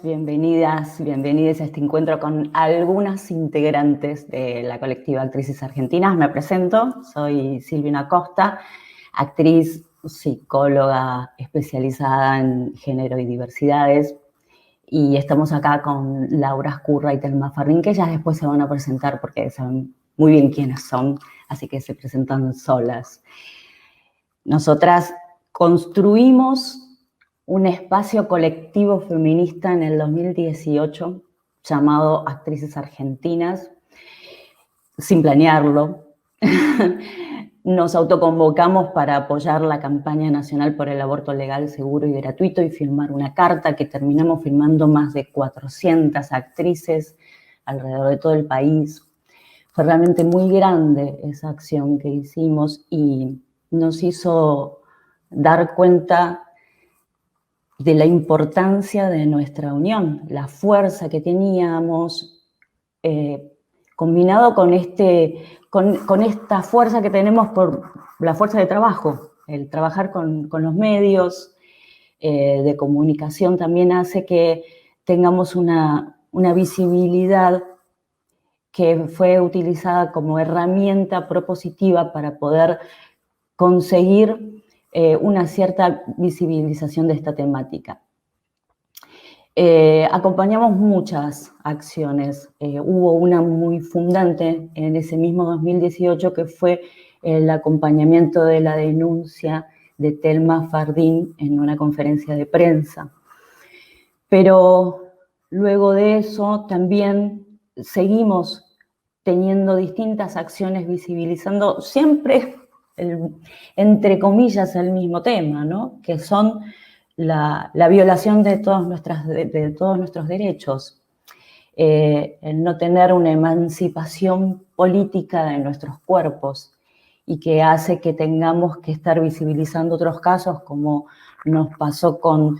bienvenidas, bienvenidos a este encuentro con algunas integrantes de la colectiva Actrices Argentinas. Me presento, soy Silvina Acosta, actriz, psicóloga especializada en género y diversidades, y estamos acá con Laura Escurra y Telma Fardín, que ellas después se van a presentar porque saben muy bien quiénes son, así que se presentan solas. Nosotras construimos un espacio colectivo feminista en el 2018 llamado Actrices Argentinas, sin planearlo. Nos autoconvocamos para apoyar la campaña nacional por el aborto legal, seguro y gratuito y firmar una carta que terminamos firmando más de 400 actrices alrededor de todo el país. Fue realmente muy grande esa acción que hicimos y nos hizo dar cuenta de la importancia de nuestra unión, la fuerza que teníamos, combinado con esta fuerza que tenemos por la fuerza de trabajo. El trabajar con los medios de comunicación también hace que tengamos una visibilidad que fue utilizada como herramienta propositiva para poder conseguir una cierta visibilización de esta temática. Acompañamos muchas acciones. Hubo una muy fundante en ese mismo 2018 que fue el acompañamiento de la denuncia de Telma Fardín en una conferencia de prensa. Pero luego de eso también seguimos teniendo distintas acciones visibilizando siempre, entre comillas, el mismo tema, ¿no? Que son la violación de todos nuestros derechos, el no tener una emancipación política de nuestros cuerpos y que hace que tengamos que estar visibilizando otros casos, como nos pasó con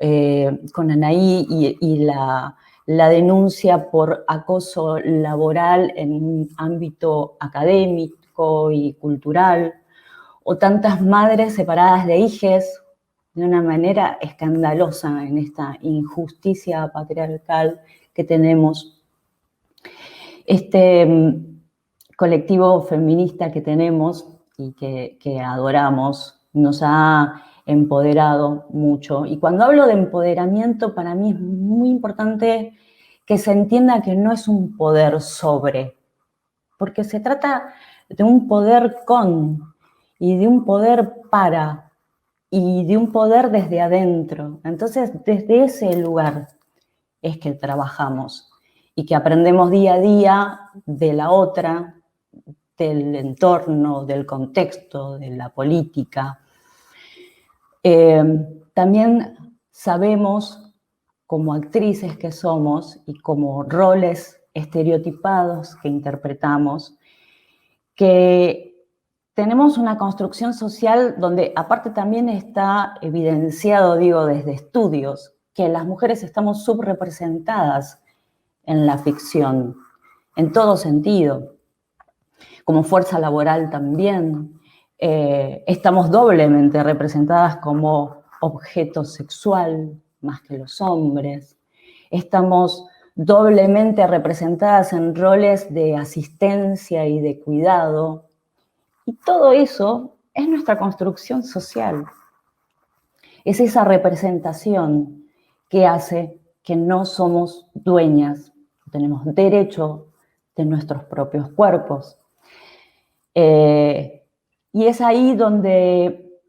Anaí y la denuncia por acoso laboral en un ámbito académico y cultural, o tantas madres separadas de hijes de una manera escandalosa en esta injusticia patriarcal que tenemos. Este colectivo feminista que tenemos y que adoramos nos ha empoderado mucho. Y cuando hablo de empoderamiento, para mí es muy importante que se entienda que no es un poder sobre, porque se trata de un poder con y de un poder para y de un poder desde adentro. Entonces, desde ese lugar es que trabajamos y que aprendemos día a día de la otra, del entorno, del contexto, de la política. También sabemos, como actrices que somos y como roles estereotipados que interpretamos, que tenemos una construcción social donde aparte también está evidenciado, digo, desde estudios, que las mujeres estamos subrepresentadas en la ficción, en todo sentido. Como fuerza laboral también, estamos doblemente representadas como objeto sexual, más que los hombres. Estamos doblemente representadas en roles de asistencia y de cuidado. Y todo eso es nuestra construcción social. Es esa representación que hace que no somos dueñas, tenemos derecho de nuestros propios cuerpos. Y es ahí donde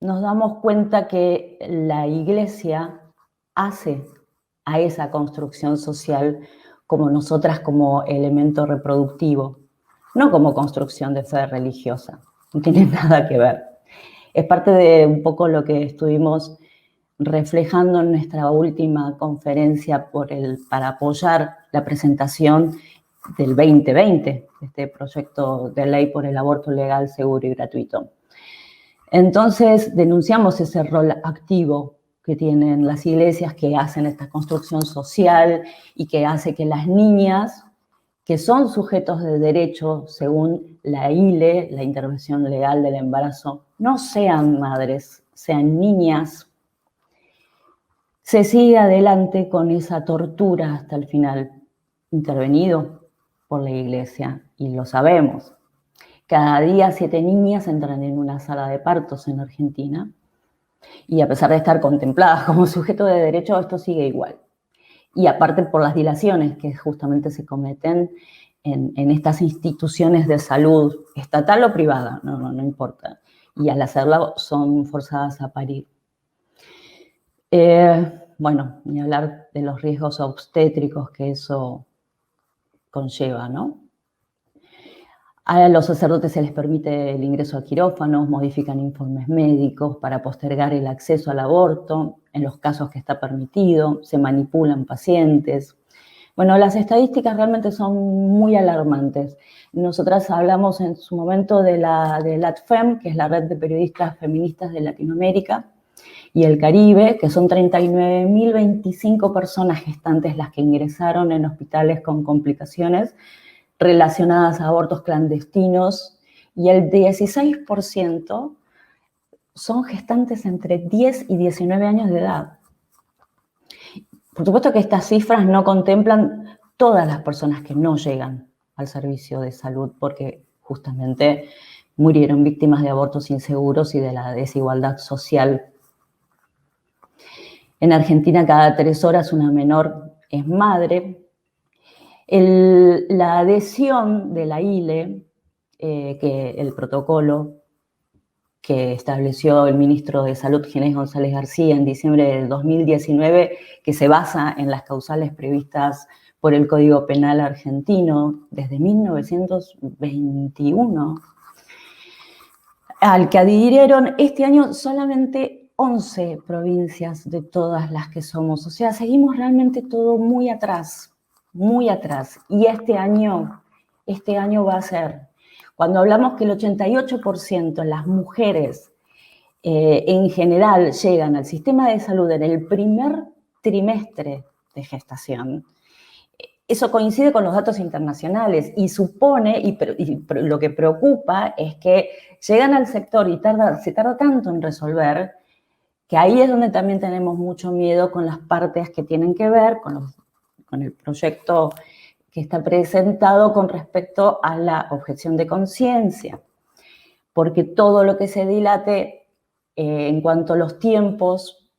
nos damos cuenta que la Iglesia hace a esa construcción social como nosotras como elemento reproductivo, no como construcción de fe religiosa, no tiene nada que ver. Es parte de un poco lo que estuvimos reflejando en nuestra última conferencia para apoyar la presentación del 2020, este proyecto de ley por el aborto legal, seguro y gratuito. Entonces, denunciamos ese rol activo que tienen las iglesias que hacen esta construcción social y que hace que las niñas, que son sujetos de derecho según la ILE, la intervención legal del embarazo, no sean madres, sean niñas se sigue adelante con esa tortura hasta el final, intervenido por la Iglesia, y lo sabemos. Cada día 7 niñas entran en una sala de partos en Argentina, y a pesar de estar contempladas como sujeto de derecho, esto sigue igual. Y aparte por las dilaciones que justamente se cometen en estas instituciones de salud, estatal o privada, no importa. Y al hacerla son forzadas a parir. Bueno, ni hablar de los riesgos obstétricos que eso conlleva, ¿no? A los sacerdotes se les permite el ingreso a quirófanos, modifican informes médicos para postergar el acceso al aborto, en los casos que está permitido, se manipulan pacientes. Bueno, las estadísticas realmente son muy alarmantes. Nosotras hablamos en su momento de la ATFEM, que es la Red de Periodistas Feministas de Latinoamérica y el Caribe, que son 39.025 personas gestantes las que ingresaron en hospitales con complicaciones relacionadas a abortos clandestinos, y el 16% son gestantes entre 10 y 19 años de edad. Por supuesto que estas cifras no contemplan todas las personas que no llegan al servicio de salud porque justamente murieron víctimas de abortos inseguros y de la desigualdad social. En Argentina, cada 3 horas una menor es madre. La adhesión de la ILE, que el protocolo que estableció el ministro de Salud, Ginés González García, en diciembre de 2019, que se basa en las causales previstas por el Código Penal argentino desde 1921, al que adhirieron este año solamente 11 provincias de todas las que somos. O sea, seguimos realmente todo muy atrás, muy atrás. Y este año va a ser, cuando hablamos que el 88% de las mujeres en general llegan al sistema de salud en el primer trimestre de gestación, eso coincide con los datos internacionales y supone, y lo que preocupa es que llegan al sector y se tarda tanto en resolver, que ahí es donde también tenemos mucho miedo con las partes que tienen que ver con el proyecto que está presentado con respecto a la objeción de conciencia, porque todo lo que se dilate en cuanto a los tiempos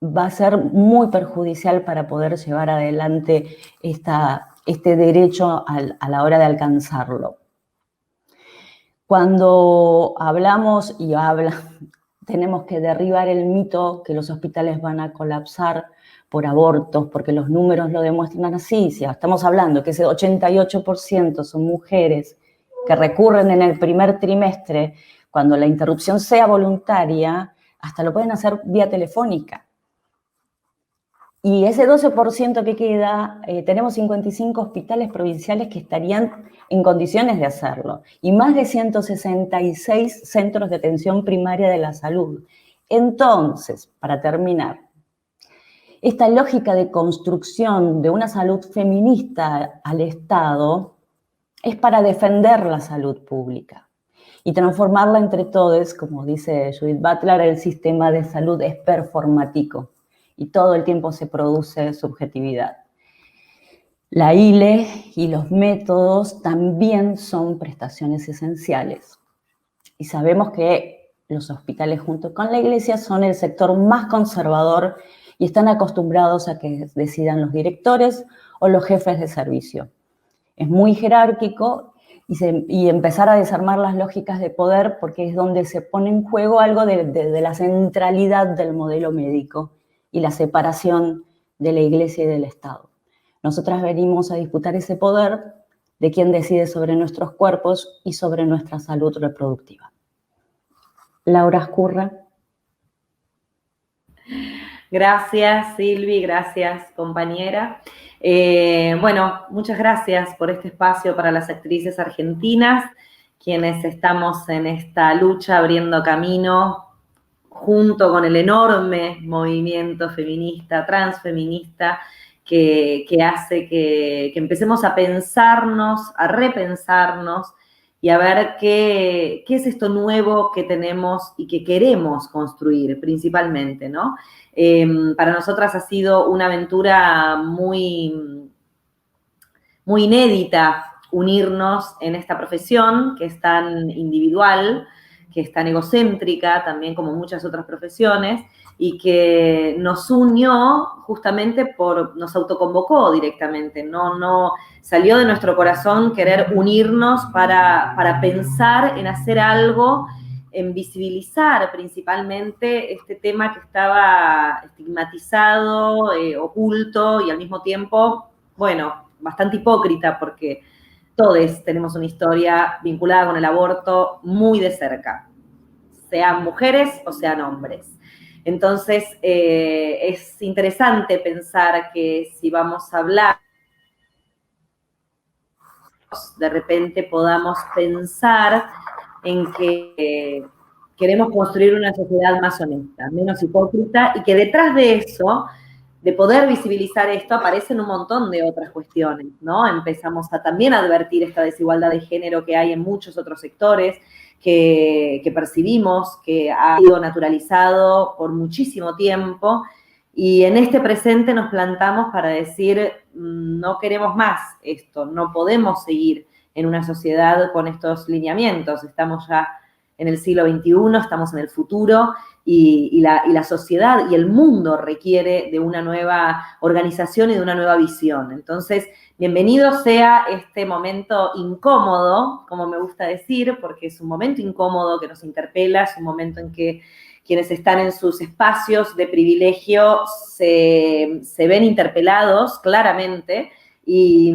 va a ser muy perjudicial para poder llevar adelante este derecho a la hora de alcanzarlo. Cuando hablamos tenemos que derribar el mito que los hospitales van a colapsar por abortos, porque los números lo demuestran así. Si estamos hablando que ese 88% son mujeres que recurren en el primer trimestre, cuando la interrupción sea voluntaria, hasta lo pueden hacer vía telefónica. Y ese 12% que queda, tenemos 55 hospitales provinciales que estarían en condiciones de hacerlo y más de 166 centros de atención primaria de la salud. Entonces, para terminar, esta lógica de construcción de una salud feminista al Estado es para defender la salud pública y transformarla entre todos, como dice Judith Butler, el sistema de salud es performático y todo el tiempo se produce subjetividad. La ILE y los métodos también son prestaciones esenciales. Y sabemos que los hospitales junto con la Iglesia son el sector más conservador y están acostumbrados a que decidan los directores o los jefes de servicio. Es muy jerárquico y empezar a desarmar las lógicas de poder porque es donde se pone en juego algo de la centralidad del modelo médico y la separación de la Iglesia y del Estado. Nosotras venimos a disputar ese poder de quien decide sobre nuestros cuerpos y sobre nuestra salud reproductiva. Laura Ascurra. Gracias, Silvi, gracias, compañera. Bueno, muchas gracias por este espacio para las actrices argentinas, quienes estamos en esta lucha abriendo camino junto con el enorme movimiento feminista, transfeminista, que hace que empecemos a pensarnos, a repensarnos y a ver qué es esto nuevo que tenemos y que queremos construir principalmente, ¿no? Para nosotras ha sido una aventura muy, muy inédita unirnos en esta profesión que es tan individual, que es tan egocéntrica, también como muchas otras profesiones, y que nos unió justamente nos autoconvocó directamente, no salió de nuestro corazón querer unirnos para pensar en hacer algo, en visibilizar principalmente este tema que estaba estigmatizado, oculto y al mismo tiempo, bueno, bastante hipócrita porque todos tenemos una historia vinculada con el aborto muy de cerca, sean mujeres o sean hombres. Entonces, es interesante pensar que si vamos a hablar, de repente podamos pensar en que queremos construir una sociedad más honesta, menos hipócrita, y que detrás de eso, de poder visibilizar esto, aparecen un montón de otras cuestiones, ¿no? Empezamos a también advertir esta desigualdad de género que hay en muchos otros sectores, que percibimos, que ha sido naturalizado por muchísimo tiempo, y en este presente nos plantamos para decir, no queremos más esto, no podemos seguir en una sociedad con estos lineamientos, estamos ya en el siglo XXI, estamos en el futuro, y la sociedad y el mundo requiere de una nueva organización y de una nueva visión. Entonces, bienvenido sea este momento incómodo, como me gusta decir, porque es un momento incómodo que nos interpela, es un momento en que quienes están en sus espacios de privilegio se ven interpelados claramente. Y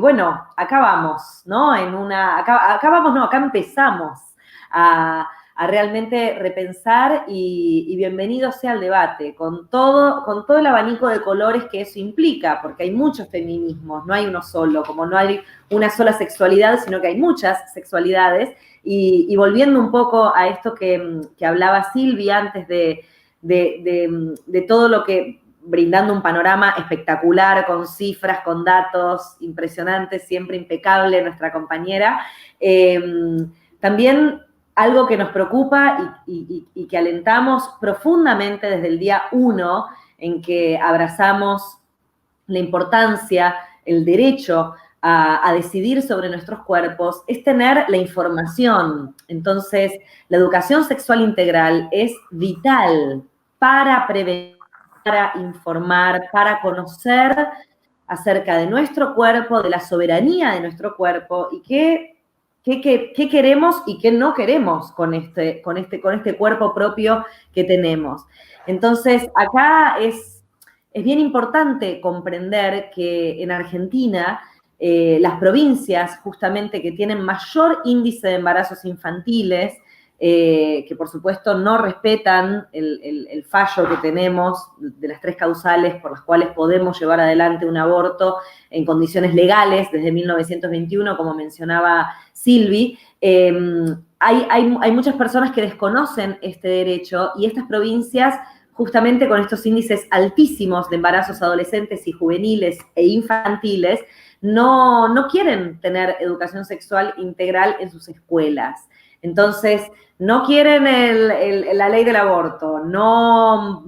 bueno, acá vamos, ¿no? Acá empezamos a realmente repensar y bienvenido sea el debate, con todo el abanico de colores que eso implica, porque hay muchos feminismos, no hay uno solo, como no hay una sola sexualidad, sino que hay muchas sexualidades, y volviendo un poco a esto que hablaba Silvia antes de todo lo que, brindando un panorama espectacular, con cifras, con datos impresionantes, siempre impecable nuestra compañera, también algo que nos preocupa y que alentamos profundamente desde el día 1 en que abrazamos la importancia, el derecho a decidir sobre nuestros cuerpos, es tener la información. Entonces, la educación sexual integral es vital para prevenir, para informar, para conocer acerca de nuestro cuerpo, de la soberanía de nuestro cuerpo y qué queremos y qué no queremos con este cuerpo propio que tenemos. Entonces, acá es bien importante comprender que en Argentina las provincias justamente que tienen mayor índice de embarazos infantiles, que por supuesto no respetan el fallo que tenemos de las 3 causales por las cuales podemos llevar adelante un aborto en condiciones legales desde 1921, como mencionaba Silvi, hay muchas personas que desconocen este derecho y estas provincias, justamente con estos índices altísimos de embarazos adolescentes y juveniles e infantiles, no quieren tener educación sexual integral en sus escuelas. Entonces, no quieren la ley del aborto, no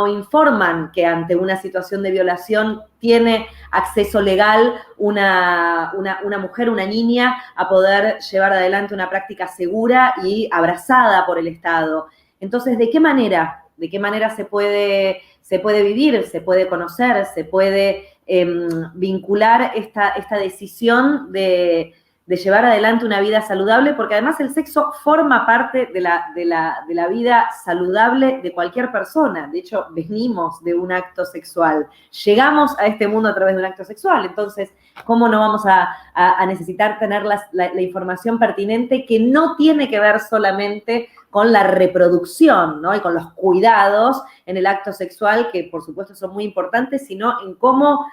informan que ante una situación de violación tiene acceso legal una mujer, una niña, a poder llevar adelante una práctica segura y abrazada por el Estado. Entonces, ¿de qué manera se puede vivir, se puede conocer, se puede vincular esta decisión de llevar adelante una vida saludable? Porque además el sexo forma parte de la vida saludable de cualquier persona. De hecho, venimos de un acto sexual. Llegamos a este mundo a través de un acto sexual. Entonces, ¿cómo no vamos a necesitar tener la información pertinente que no tiene que ver solamente con la reproducción, ¿no? Y con los cuidados en el acto sexual, que por supuesto son muy importantes, sino en cómo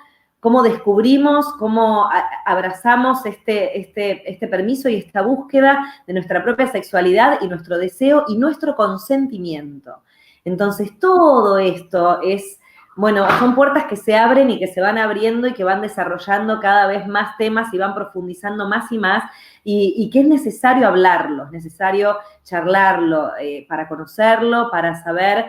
descubrimos, cómo abrazamos este permiso y esta búsqueda de nuestra propia sexualidad y nuestro deseo y nuestro consentimiento. Entonces, todo esto es bueno, son puertas que se abren y que se van abriendo y que van desarrollando cada vez más temas y van profundizando más y más, y que es necesario hablarlo, es necesario charlarlo para conocerlo, para saber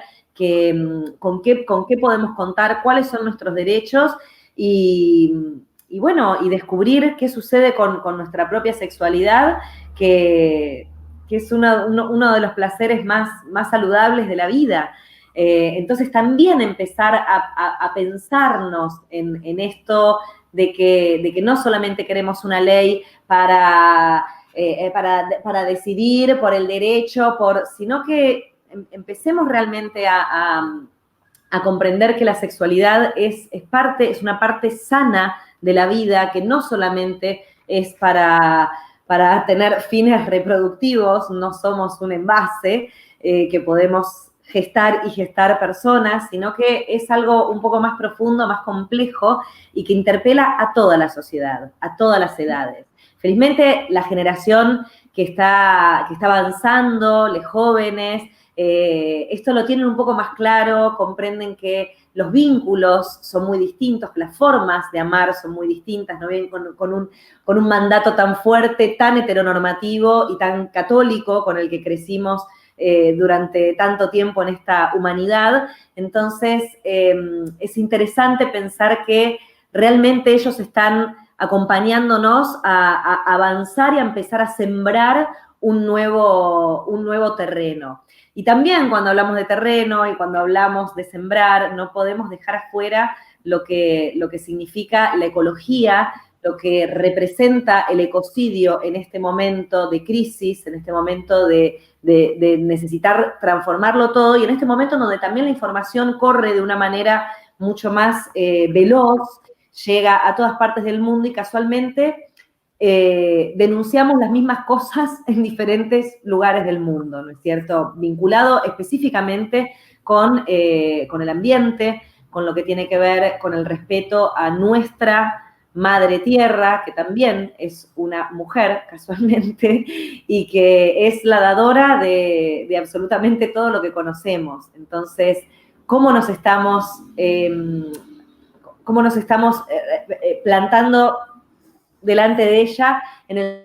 con qué podemos contar, cuáles son nuestros derechos y bueno, y descubrir qué sucede con nuestra propia sexualidad, que es uno de los placeres más saludables de la vida. Entonces también empezar a pensarnos en esto de que no solamente queremos una ley para decidir por el derecho, sino que empecemos realmente a comprender que la sexualidad es una parte sana de la vida, que no solamente es para tener fines reproductivos, no somos un envase que podemos gestar y gestar personas, sino que es algo un poco más profundo, más complejo y que interpela a toda la sociedad, a todas las edades. Felizmente, la generación que está avanzando, los jóvenes, esto lo tienen un poco más claro, comprenden que los vínculos son muy distintos, que las formas de amar son muy distintas, no vienen con un mandato tan fuerte, tan heteronormativo y tan católico con el que crecimos durante tanto tiempo en esta humanidad. Entonces, es interesante pensar que realmente ellos están acompañándonos a avanzar y a empezar a sembrar un nuevo terreno. Y también cuando hablamos de terreno y cuando hablamos de sembrar, no podemos dejar afuera lo que significa la ecología, lo que representa el ecocidio en este momento de crisis, en este momento de necesitar transformarlo todo, y en este momento donde también la información corre de una manera mucho más veloz, llega a todas partes del mundo y casualmente denunciamos las mismas cosas en diferentes lugares del mundo, ¿no es cierto? Vinculado específicamente con el ambiente, con lo que tiene que ver con el respeto a nuestra madre tierra, que también es una mujer, casualmente, y que es la dadora de absolutamente todo lo que conocemos. Entonces, ¿cómo nos estamos plantando delante de ella en el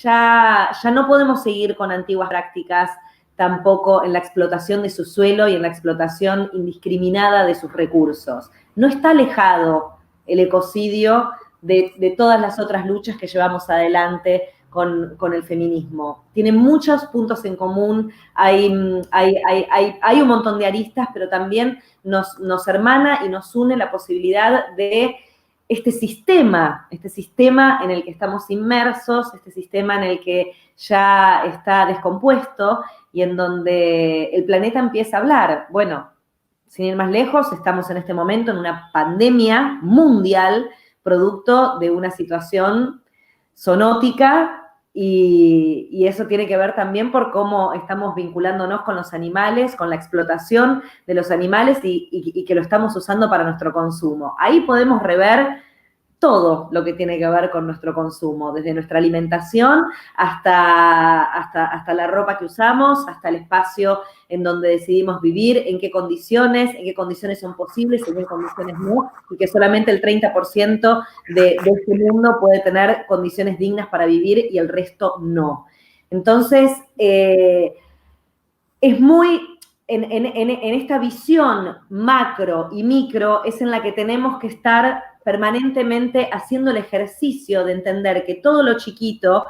ya no podemos seguir con antiguas prácticas tampoco en la explotación de su suelo y en la explotación indiscriminada de sus recursos. No está alejado el ecocidio de todas las otras luchas que llevamos adelante con el feminismo. Tiene muchos puntos en común, hay un montón de aristas, pero también nos hermana y nos une la posibilidad de este sistema en el que estamos inmersos, este sistema en el que ya está descompuesto y en donde el planeta empieza a hablar. Bueno, sin ir más lejos, estamos en este momento en una pandemia mundial, producto de una situación zoonótica, y eso tiene que ver también por cómo estamos vinculándonos con los animales, con la explotación de los animales y que lo estamos usando para nuestro consumo. Ahí podemos rever todo lo que tiene que ver con nuestro consumo, desde nuestra alimentación hasta la ropa que usamos, hasta el espacio en donde decidimos vivir, en qué condiciones son posibles, en qué condiciones no, y que solamente el 30% de este mundo puede tener condiciones dignas para vivir y el resto no. Entonces, es muy... En esta visión macro y micro es en la que tenemos que estar permanentemente haciendo el ejercicio de entender que todo lo chiquito,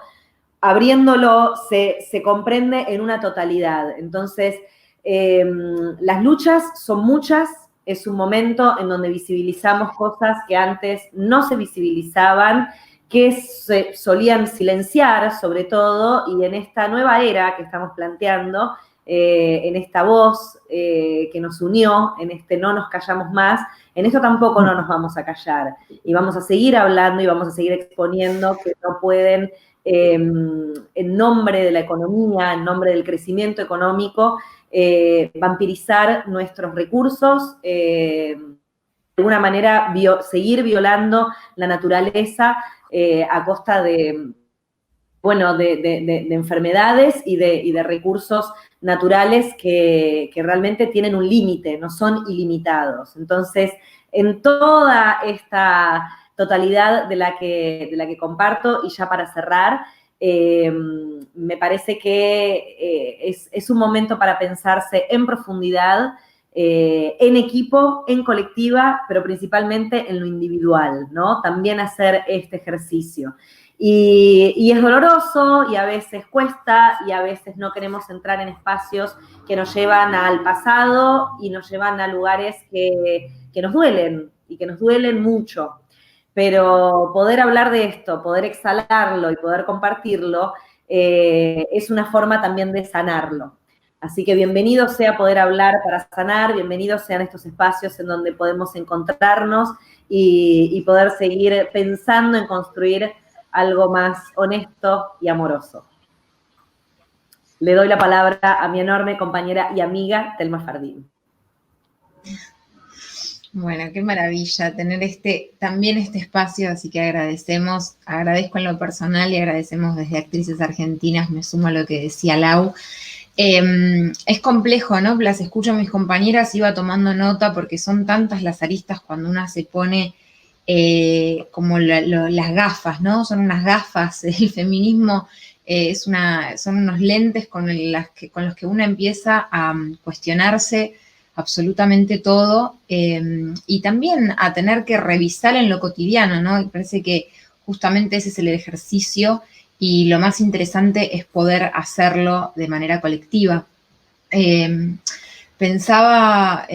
abriéndolo, se comprende en una totalidad. Entonces, las luchas son muchas, es un momento en donde visibilizamos cosas que antes no se visibilizaban, que se solían silenciar sobre todo, y en esta nueva era que estamos planteando, en esta voz que nos unió, en este no nos callamos más, en esto tampoco no nos vamos a callar. Y vamos a seguir hablando y vamos a seguir exponiendo que no pueden, en nombre de la economía, en nombre del crecimiento económico, vampirizar nuestros recursos, de alguna manera seguir violando la naturaleza a costa de bueno, de enfermedades y de recursos naturales que realmente tienen un límite, no son ilimitados. Entonces, en toda esta totalidad de la que comparto, y ya para cerrar, me parece que es un momento para pensarse en profundidad, en equipo, en colectiva, pero principalmente en lo individual, ¿no? También hacer este ejercicio. Y es doloroso, y a veces cuesta, y a veces no queremos entrar en espacios que nos llevan al pasado y nos llevan a lugares que nos duelen, y que nos duelen mucho. Pero poder hablar de esto, poder exhalarlo y poder compartirlo, es una forma también de sanarlo. Así que bienvenido sea poder hablar para sanar, bienvenidos sean estos espacios en donde podemos encontrarnos y poder seguir pensando en construir algo más honesto y amoroso. Le doy la palabra a mi enorme compañera y amiga, Thelma Fardín. Bueno, qué maravilla tener también este espacio, así que agradezco en lo personal y agradecemos desde Actrices Argentinas, me sumo a lo que decía Lau. Es complejo, ¿no? Las escucho a mis compañeras, iba tomando nota porque son tantas las aristas cuando una se pone como las gafas, ¿no? Son unas gafas, el feminismo son unos lentes con los que uno empieza a cuestionarse absolutamente todo, y también a tener que revisar en lo cotidiano, ¿no? Y parece que justamente ese es el ejercicio y lo más interesante es poder hacerlo de manera colectiva. Pensaba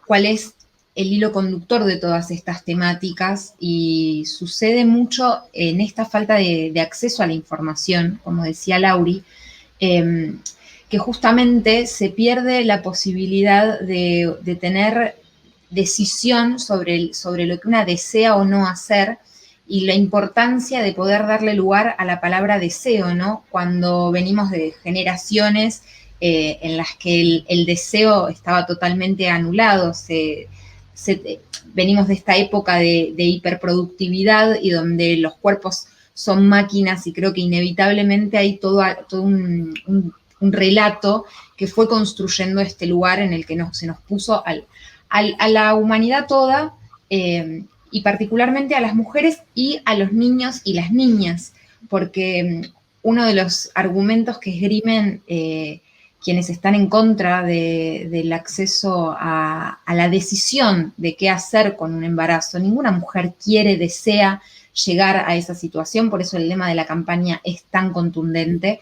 cuál es el hilo conductor de todas estas temáticas y sucede mucho en esta falta de acceso a la información, como decía Lauri, que justamente se pierde la posibilidad de tener decisión sobre lo que una desea o no hacer y la importancia de poder darle lugar a la palabra deseo, ¿no? Cuando venimos de generaciones en las que el deseo estaba totalmente anulado, venimos de esta época de hiperproductividad y donde los cuerpos son máquinas y creo que inevitablemente hay todo un relato que fue construyendo este lugar en el que se nos puso a la humanidad toda, y particularmente a las mujeres y a los niños y las niñas, porque uno de los argumentos que esgrimen quienes están en contra del acceso a la decisión de qué hacer con un embarazo, ninguna mujer desea llegar a esa situación, por eso el lema de la campaña es tan contundente.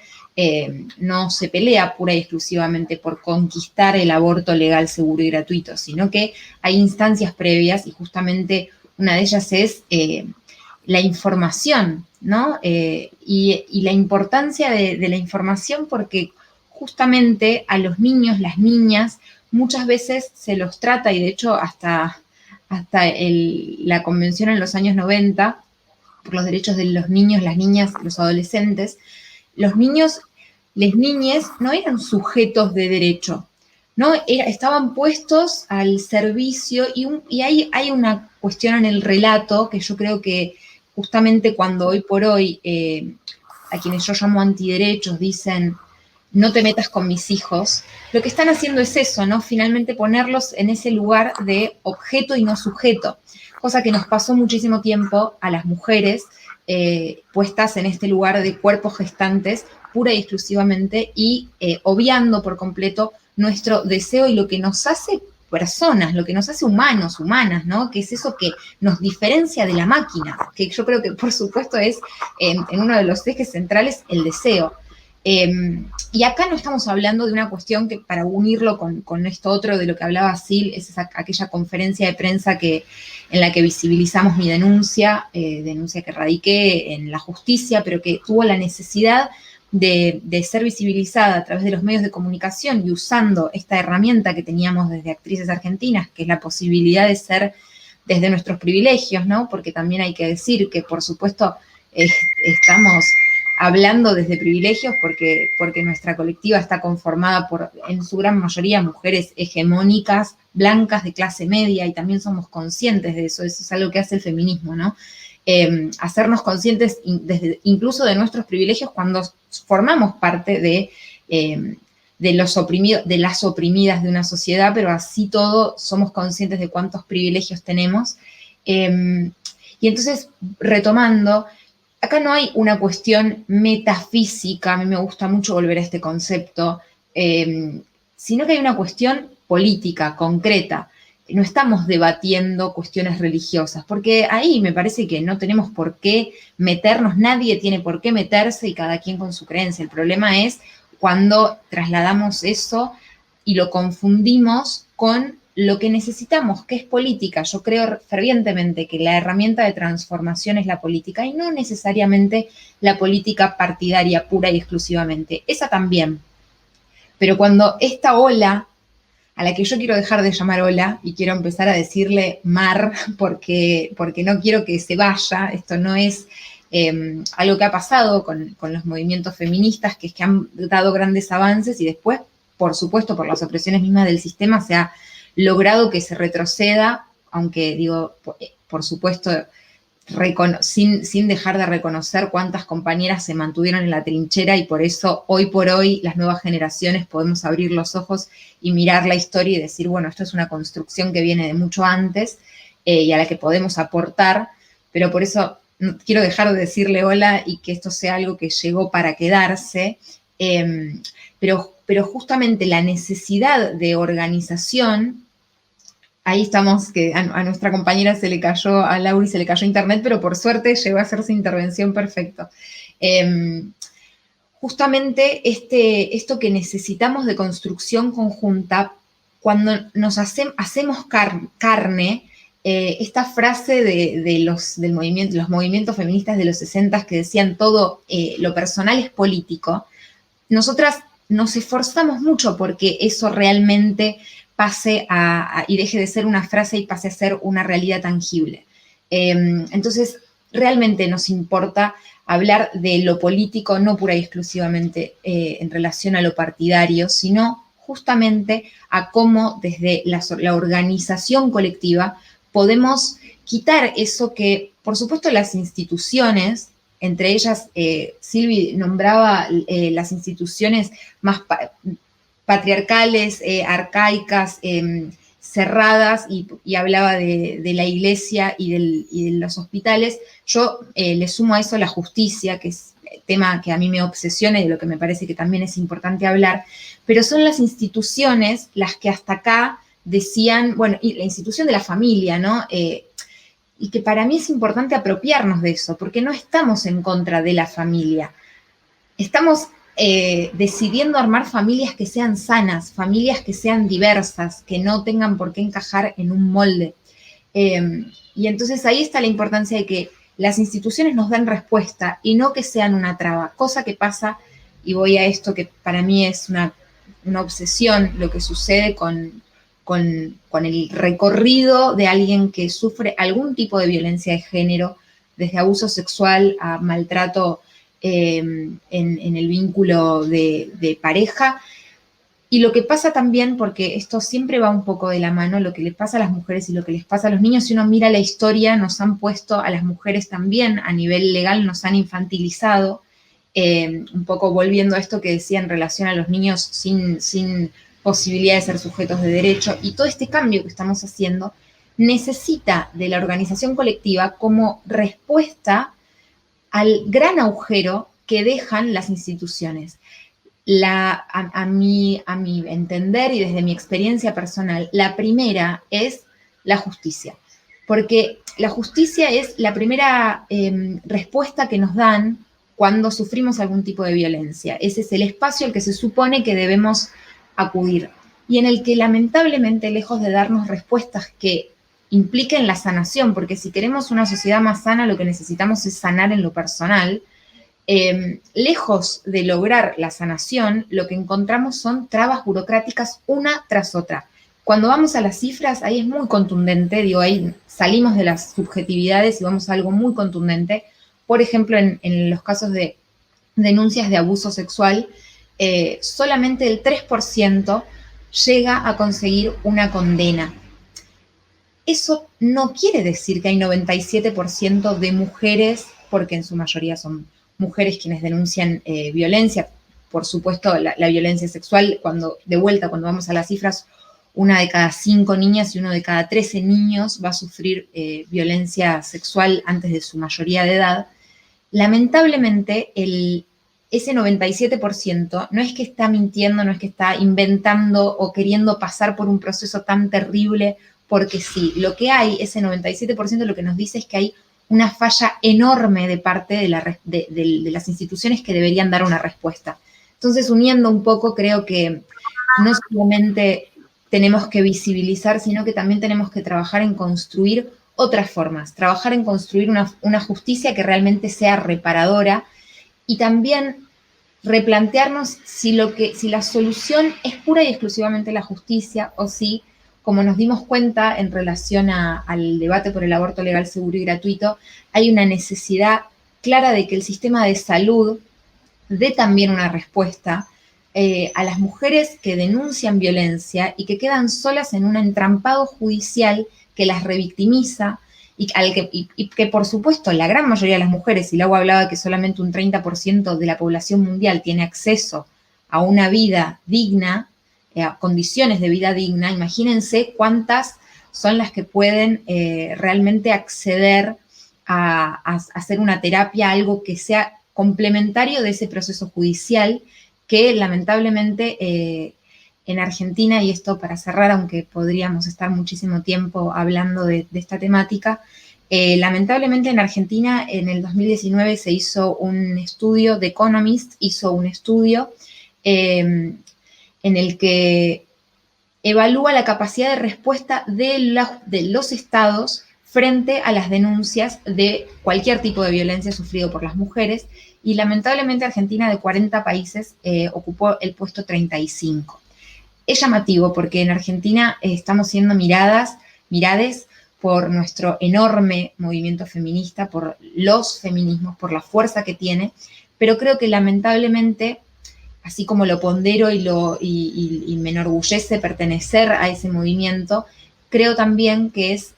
No se pelea pura y exclusivamente por conquistar el aborto legal, seguro y gratuito, sino que hay instancias previas y justamente una de ellas es la información, ¿no? Y la importancia de la información porque justamente a los niños, las niñas, muchas veces se los trata, y de hecho hasta la convención en los años 90 por los derechos de los niños, las niñas, los adolescentes, los niños, las niñas no eran sujetos de derecho, ¿no? Estaban puestos al servicio y hay una cuestión en el relato que yo creo que justamente cuando hoy por hoy a quienes yo llamo antiderechos dicen no te metas con mis hijos, lo que están haciendo es eso, ¿no? Finalmente ponerlos en ese lugar de objeto y no sujeto, cosa que nos pasó muchísimo tiempo a las mujeres puestas en este lugar de cuerpos gestantes pura y exclusivamente y obviando por completo nuestro deseo y lo que nos hace personas, lo que nos hace humanos, humanas, ¿no? Que es eso que nos diferencia de la máquina, que yo creo que por supuesto es en uno de los ejes centrales el deseo. Y acá no estamos hablando de una cuestión que para unirlo con esto otro de lo que hablaba Sil, es aquella conferencia de prensa en la que visibilizamos mi denuncia que radiqué en la justicia, pero que tuvo la necesidad de ser visibilizada a través de los medios de comunicación y usando esta herramienta que teníamos desde Actrices Argentinas, que es la posibilidad de ser desde nuestros privilegios, ¿no? Porque también hay que decir que, por supuesto, estamos hablando desde privilegios porque nuestra colectiva está conformada por, en su gran mayoría, mujeres hegemónicas, blancas, de clase media, y también somos conscientes de eso es algo que hace el feminismo, ¿no? hacernos conscientes incluso de nuestros privilegios cuando formamos parte de las oprimidas de una sociedad, pero así todo somos conscientes de cuántos privilegios tenemos. Y entonces, retomando, acá no hay una cuestión metafísica, a mí me gusta mucho volver a este concepto, sino que hay una cuestión política, concreta. No estamos debatiendo cuestiones religiosas, porque ahí me parece que no tenemos por qué meternos, nadie tiene por qué meterse y cada quien con su creencia. El problema es cuando trasladamos eso y lo confundimos con lo que necesitamos, que es política. Yo creo fervientemente que la herramienta de transformación es la política y no necesariamente la política partidaria pura y exclusivamente. Esa también. Pero cuando esta ola, a la que yo quiero dejar de llamar ola y quiero empezar a decirle mar, porque no quiero que se vaya, esto no es algo que ha pasado con los movimientos feministas, que es que han dado grandes avances y después, por supuesto, por las opresiones mismas del sistema, se ha logrado que se retroceda, aunque digo, por supuesto, sin dejar de reconocer cuántas compañeras se mantuvieron en la trinchera y por eso hoy por hoy las nuevas generaciones podemos abrir los ojos y mirar la historia y decir, bueno, esto es una construcción que viene de mucho antes y a la que podemos aportar, pero por eso no quiero dejar de decirle hola y que esto sea algo que llegó para quedarse, pero justamente la necesidad de organización. Ahí estamos, que a nuestra compañera a Lauri se le cayó internet, pero por suerte llegó a hacer su intervención perfecto. Justamente esto que necesitamos de construcción conjunta, cuando nos hacemos carne, esta frase de los movimientos feministas de los 60 que decían todo lo personal es político, nosotras nos esforzamos mucho porque eso realmente pase y deje de ser una frase y pase a ser una realidad tangible. Entonces, realmente nos importa hablar de lo político, no pura y exclusivamente en relación a lo partidario, sino justamente a cómo desde la organización colectiva podemos quitar eso que, por supuesto, las instituciones, entre ellas, Silvi nombraba las instituciones más patriarcales, arcaicas, cerradas, y hablaba de la iglesia y de los hospitales. Yo le sumo a eso la justicia, que es tema que a mí me obsesiona y de lo que me parece que también es importante hablar, pero son las instituciones las que hasta acá decían, bueno, y la institución de la familia, ¿no? Y que para mí es importante apropiarnos de eso, porque no estamos en contra de la familia. Estamos decidiendo armar familias que sean sanas, familias que sean diversas, que no tengan por qué encajar en un molde. Y entonces ahí está la importancia de que las instituciones nos den respuesta y no que sean una traba, cosa que pasa, y voy a esto que para mí es una obsesión, lo que sucede con el recorrido de alguien que sufre algún tipo de violencia de género, desde abuso sexual a maltrato en el vínculo de pareja. Y lo que pasa también, porque esto siempre va un poco de la mano, lo que les pasa a las mujeres y lo que les pasa a los niños, si uno mira la historia, nos han puesto a las mujeres también, a nivel legal, nos han infantilizado, un poco volviendo a esto que decía en relación a los niños sin posibilidad de ser sujetos de derecho, y todo este cambio que estamos haciendo necesita de la organización colectiva como respuesta al gran agujero que dejan las instituciones. A mi entender y desde mi experiencia personal, la primera es la justicia, porque la justicia es la primera respuesta que nos dan cuando sufrimos algún tipo de violencia. Ese es el espacio al que se supone que debemos acudir y en el que lamentablemente, lejos de darnos respuestas que impliquen la sanación, porque si queremos una sociedad más sana, lo que necesitamos es sanar en lo personal. Lejos de lograr la sanación, lo que encontramos son trabas burocráticas una tras otra. Cuando vamos a las cifras, ahí es muy contundente, digo, ahí salimos de las subjetividades y vamos a algo muy contundente. Por ejemplo, en los casos de denuncias de abuso sexual, solamente el 3% llega a conseguir una condena. eso no quiere decir que hay 97% de mujeres, porque en su mayoría son mujeres quienes denuncian violencia. Por supuesto, la violencia sexual, cuando vamos a las cifras, 1 de cada 5 niñas y 1 de cada 13 niños va a sufrir violencia sexual antes de su mayoría de edad. Lamentablemente, ese 97% no es que está mintiendo, no es que está inventando o queriendo pasar por un proceso tan terrible, porque sí, lo que hay, ese 97% lo que nos dice es que hay una falla enorme de parte de las instituciones que deberían dar una respuesta. Entonces, uniendo un poco, creo que no solamente tenemos que visibilizar, sino que también tenemos que trabajar en construir otras formas, trabajar en construir una justicia que realmente sea reparadora y también replantearnos si la solución es pura y exclusivamente la justicia o si, como nos dimos cuenta en relación al debate por el aborto legal, seguro y gratuito, hay una necesidad clara de que el sistema de salud dé también una respuesta a las mujeres que denuncian violencia y que quedan solas en un entrampado judicial que las revictimiza y que, por supuesto, la gran mayoría de las mujeres, y Lau hablaba que solamente un 30% de la población mundial tiene acceso a una vida digna, a condiciones de vida digna, imagínense cuántas son las que pueden realmente acceder a hacer una terapia, algo que sea complementario de ese proceso judicial que lamentablemente en Argentina, y esto para cerrar, aunque podríamos estar muchísimo tiempo hablando de esta temática, lamentablemente en Argentina en el 2019 se hizo un estudio, The Economist hizo un estudio en el que evalúa la capacidad de respuesta de los estados frente a las denuncias de cualquier tipo de violencia sufrido por las mujeres, y lamentablemente Argentina, de 40 países, ocupó el puesto 35. Es llamativo porque en Argentina estamos siendo mirades por nuestro enorme movimiento feminista, por los feminismos, por la fuerza que tiene, pero creo que lamentablemente, así como lo pondero y me enorgullece pertenecer a ese movimiento, creo también que es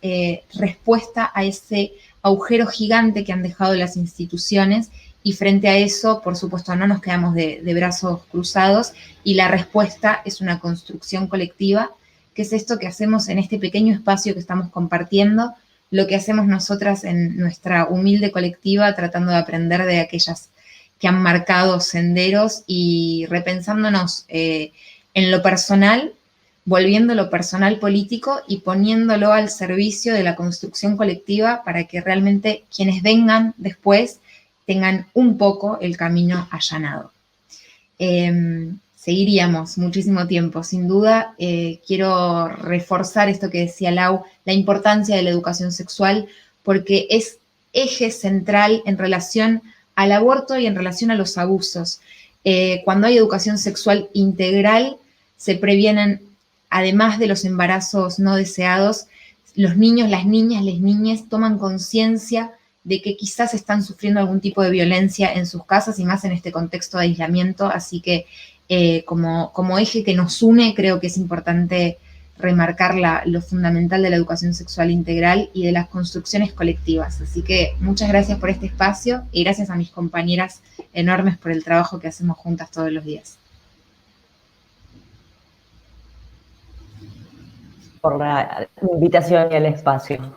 respuesta a ese agujero gigante que han dejado las instituciones, y frente a eso, por supuesto, no nos quedamos de brazos cruzados, y la respuesta es una construcción colectiva, que es esto que hacemos en este pequeño espacio que estamos compartiendo, lo que hacemos nosotras en nuestra humilde colectiva, tratando de aprender de aquellas que han marcado senderos y repensándonos en lo personal, volviendo lo personal político y poniéndolo al servicio de la construcción colectiva para que realmente quienes vengan después tengan un poco el camino allanado. Seguiríamos muchísimo tiempo, sin duda. Quiero reforzar esto que decía Lau, la importancia de la educación sexual, porque es eje central en relación al aborto y en relación a los abusos. Cuando hay educación sexual integral, se previenen, además de los embarazos no deseados, los niños, las niñas, les niñes toman conciencia de que quizás están sufriendo algún tipo de violencia en sus casas, y más en este contexto de aislamiento. Así que como eje que nos une, creo que es importante remarcar lo fundamental de la educación sexual integral y de las construcciones colectivas. Así que muchas gracias por este espacio y gracias a mis compañeras enormes por el trabajo que hacemos juntas todos los días. Por la invitación y el espacio.